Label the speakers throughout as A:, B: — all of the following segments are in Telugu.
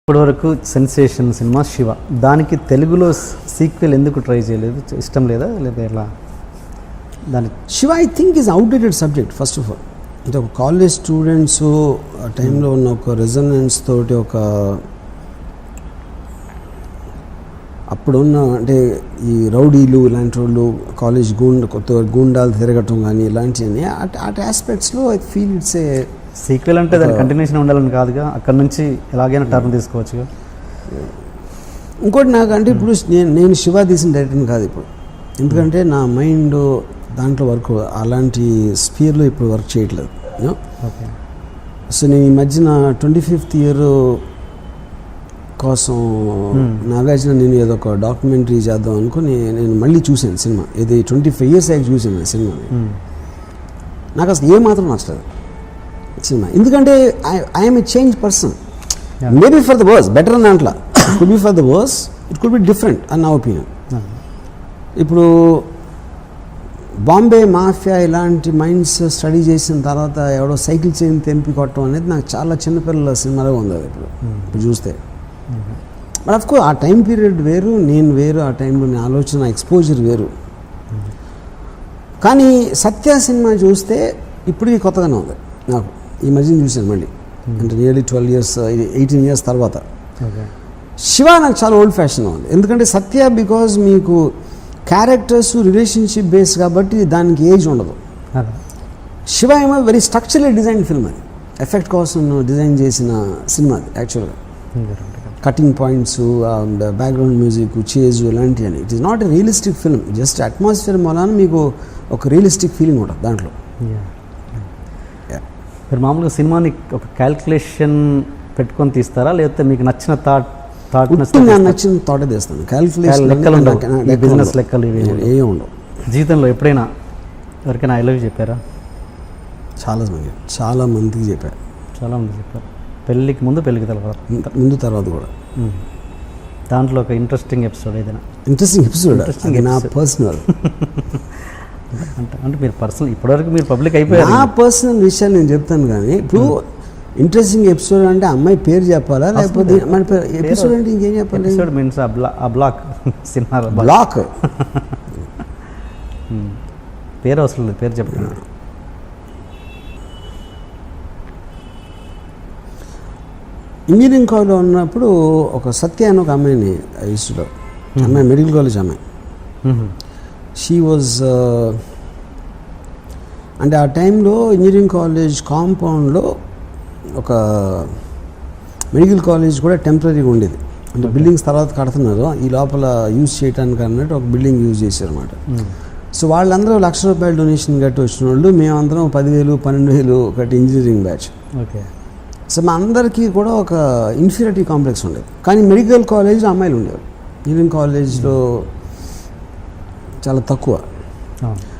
A: ఇప్పటివరకు సెన్సేషన్ సినిమా శివ, దానికి తెలుగులో సీక్వెల్ ఎందుకు ట్రై చేయలేదు? ఇష్టం లేదా ఎలా? దాని
B: Shiva I think is outdated subject. First of all అంటే ఒక కాలేజ్ స్టూడెంట్స్ ఆ టైంలో ఉన్న ఒక రెజొనెన్స్ తోటి ఒక అప్పుడున్న అంటే ఈ రౌడీలు ఇలాంటి వాళ్ళు కాలేజ్ కొత్త గూండాలు తిరగటం కానీ ఇలాంటివన్నీ అటు ఆస్పెక్ట్స్లో I feel it's a
A: sequel అంటే దాని కంటిన్యూషన్ ఉండాలని కాదుగా, అక్కడ నుంచి ఎలాగైనా టర్న్ తీసుకోవచ్చు.
B: ఇంకోటి నాకు అంటే ఇప్పుడు నేను శివ తీసిన డైరెక్టర్ని కాదు ఇప్పుడు, ఎందుకంటే నా మైండ్ దాంట్లో వర్క్ అలాంటి స్పీర్లో ఇప్పుడు వర్క్ చేయట్లేదు.
A: ఓకే.
B: సో నేను ఈ మధ్యన 25th ఇయర్ కోసం నాగార్జున నేను ఏదో ఒక డాక్యుమెంటరీ చేద్దాం అనుకుని నేను మళ్ళీ చూశాను సినిమా. ఇది 25 years అయ్యాక చూశాను ఆ సినిమాని. నాకు అసలు ఏమాత్రం నచ్చలేదు సినిమా, ఎందుకంటే I'm a change person. Maybe for the worse, better అని అంట్లా, it could be for the worse, it could be different అని నా ఒపీనియన్. ఇప్పుడు బాంబే మాఫియా ఇలాంటి మైండ్స్ స్టడీ చేసిన తర్వాత ఎవడో సైకిల్ చైన్ తెంపి కొట్టడం అనేది నాకు చాలా చిన్నపిల్లల సినిమాలో ఉంది అది ఇప్పుడు చూస్తే. బట్ ఆఫ్ కోర్స్ ఆ టైం పీరియడ్ వేరు, నేను వేరు, ఆ టైంలో నేను ఆలోచన ఎక్స్పోజర్ వేరు. కానీ సత్య సినిమా చూస్తే ఇప్పటికీ కొత్తగానే ఉంది నాకు. ఈ మధ్యన చూశాను మళ్ళీ, అంటే నియర్లీ 12 years 18 years తర్వాత. శివ నాకు చాలా ఓల్డ్ ఫ్యాషన్ ఉంది, ఎందుకంటే సత్య బికాజ్ మీకు క్యారెక్టర్స్ రిలేషన్షిప్ బేస్ కాబట్టి దానికి ఏజ్ ఉండదు. శివ ఏమో వెరీ స్ట్రక్చరల్ డిజైన్ ఫిల్మ్, అది ఎఫెక్ట్ కోసం డిజైన్ చేసిన సినిమా అది యాక్చువల్గా. Cutting points, background music, chase ఇలాంటివన్నీ. It is not a realistic film, just atmosphere మూలాన మీకు ఒక రియలిస్టిక్ ఫీలింగ్ ఉంటుంది దాంట్లో.
A: మీరు మామూలుగా సినిమాని ఒక క్యాల్కులేషన్ పెట్టుకొని తీస్తారా, లేకపోతే మీకు నచ్చిన థాట్
B: నచ్చిన థాటే తీస్తాను. క్యాల్కులేషన్
A: బిజినెస్ లెక్కలు ఇవి
B: ఏమి ఉండవు.
A: జీవితంలో ఎప్పుడైనా ఎవరికైనా ఐ లవ్ యూ చెప్పారా?
B: చాలా మందికి చెప్పారు.
A: పెళ్ళికి ముందు, పెళ్ళికి
B: తర్వాత కూడా.
A: దాంట్లో ఒక ఇంట్రెస్టింగ్ ఎపిసోడ్ ఏదైనా?
B: ఇంట్రెస్టింగ్ ఎపిసోడ్ నా పర్సనల్
A: అంటే మీరు పర్సనల్ ఇప్పటివరకు మీరు పబ్లిక్ అయిపోయారు.
B: నా పర్సనల్ విషయాలు నేను చెప్తాను, కానీ ఇప్పుడు ఇంట్రెస్టింగ్ ఎపిసోడ్ అంటే అమ్మాయి పేరు చెప్పాలా, లేకపోతే మన ఎపిసోడ్ అంటే ఇంకేం చెప్పాలి?
A: ఎపిసోడ్ మీన్స్ ఆ బ్లాక్ సినిమా
B: బ్లాక్
A: పేరు అవసరం లేదు, పేరు చెప్పండి.
B: ఇంజనీరింగ్ కాలేజ్లో ఉన్నప్పుడు ఒక సత్య అని ఒక అమ్మాయిని ఇష్టం. అమ్మాయి మెడికల్ కాలేజ్ అమ్మాయి. షీ వాజ్ అంటే ఆ టైంలో ఇంజనీరింగ్ కాలేజ్ కాంపౌండ్లో ఒక మెడికల్ కాలేజ్ కూడా టెంపరీగా ఉండేది. అంటే బిల్డింగ్స్ తర్వాత కడుతున్నారు, ఈ లోపల యూజ్ చేయడానికి అన్నట్టు ఒక బిల్డింగ్ యూజ్ చేశారు అనమాట. సో వాళ్ళందరూ ₹1,00,000 డొనేషన్ కట్టి వచ్చిన వాళ్ళు, మేమందరం 10,000 12,000 కట్టి ఇంజనీరింగ్ బ్యాచ్.
A: ఓకే.
B: సో మా అందరికీ కూడా ఒక ఇన్ఫీరియారిటీ కాంప్లెక్స్ ఉండేది. కానీ మెడికల్ కాలేజ్లో అమ్మాయిలు ఉండేవారు, ఇంజనీరింగ్ కాలేజ్లో చాలా తక్కువ.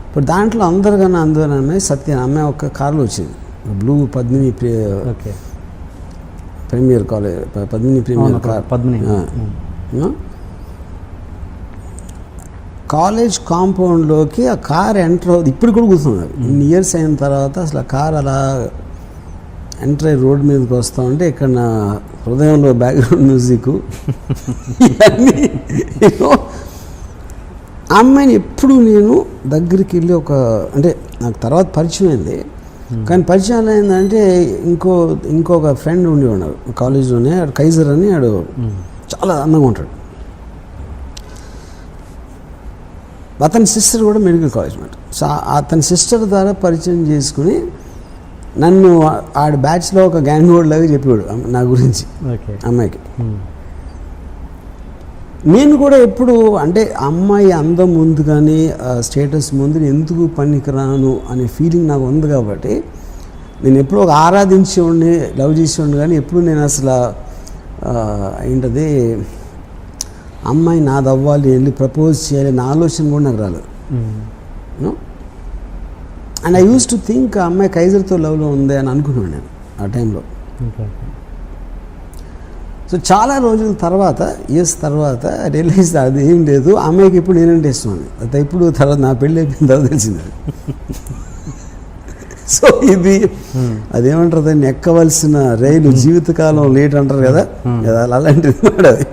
B: ఇప్పుడు దాంట్లో అందరికన్నా అమ్మాయి సత్య అమ్మాయి ఒక కారులో వచ్చింది, blue Padmini Premier college, Padmini Premier car. College కాంపౌండ్లోకి ఆ కార్ ఎంటర్ అవుతుంది. ఇప్పుడు కూడా కూర్చున్నారు, ఇన్ని ఇయర్స్ అయిన తర్వాత అసలు ఆ కార్ అలా ఎంటర్ అయ్యి రోడ్ మీదకి వస్తూ ఉంటే ఇక్కడ నా హృదయంలో బ్యాక్గ్రౌండ్ మ్యూజిక్ ఇవన్నీ. ఆ అమ్మాయిని ఎప్పుడు నేను దగ్గరికి వెళ్ళి అంటే నాకు తర్వాత పరిచయం అయింది, కానీ పరిచయం ఏంటంటే ఇంకొక ఫ్రెండ్ ఉండి ఉన్నారు కాలేజీలోనే, ఆడు కైజర్ అని, ఆడు చాలా అందంగా ఉంటాడు. అతని సిస్టర్ కూడా మెడికల్ కాలేజ్ మాట. సో అతని సిస్టర్ ద్వారా పరిచయం చేసుకుని నన్ను ఆడ బ్యాచ్లో ఒక గ్యాంగ్ హోల్డ్ లాగా చెప్పాడు నా గురించి అమ్మాయికి. నేను కూడా ఎప్పుడు అంటే అమ్మాయి అందం ముందు కానీ స్టేటస్ ముందు ఎందుకు పనికిరాను అనే ఫీలింగ్ నాకు ఉంది కాబట్టి నేను ఎప్పుడు ఒక ఆరాధించేవాడిని, లవ్ చేసేవాడిని, కానీ ఎప్పుడు నేను అసలు ఏంటది అమ్మాయి నాది అవ్వాలి, వెళ్ళి ప్రపోజ్ చేయాలి నా ఆలోచన కూడా నాకు రాలేదు. And I use to think ఆ అమ్మాయి కైజర్తో లవ్లో ఉంది అని అనుకున్నాను నేను ఆ టైంలో. సో చాలా రోజుల తర్వాత, ఇయర్స్ తర్వాత రియలైజ్ అది ఏం లేదు, అమ్మాయికి ఇప్పుడు నేనంటే ఇష్టం అని. అది ఇప్పుడు తర్వాత నా పెళ్ళి అయిపోయిన తర్వాత తెలిసింది. సో ఇది అదేమంటారు దాన్ని ఎక్కవలసిన రైలు జీవితకాలం లేట్ అంటారు కదా అలాంటిది మాట అది.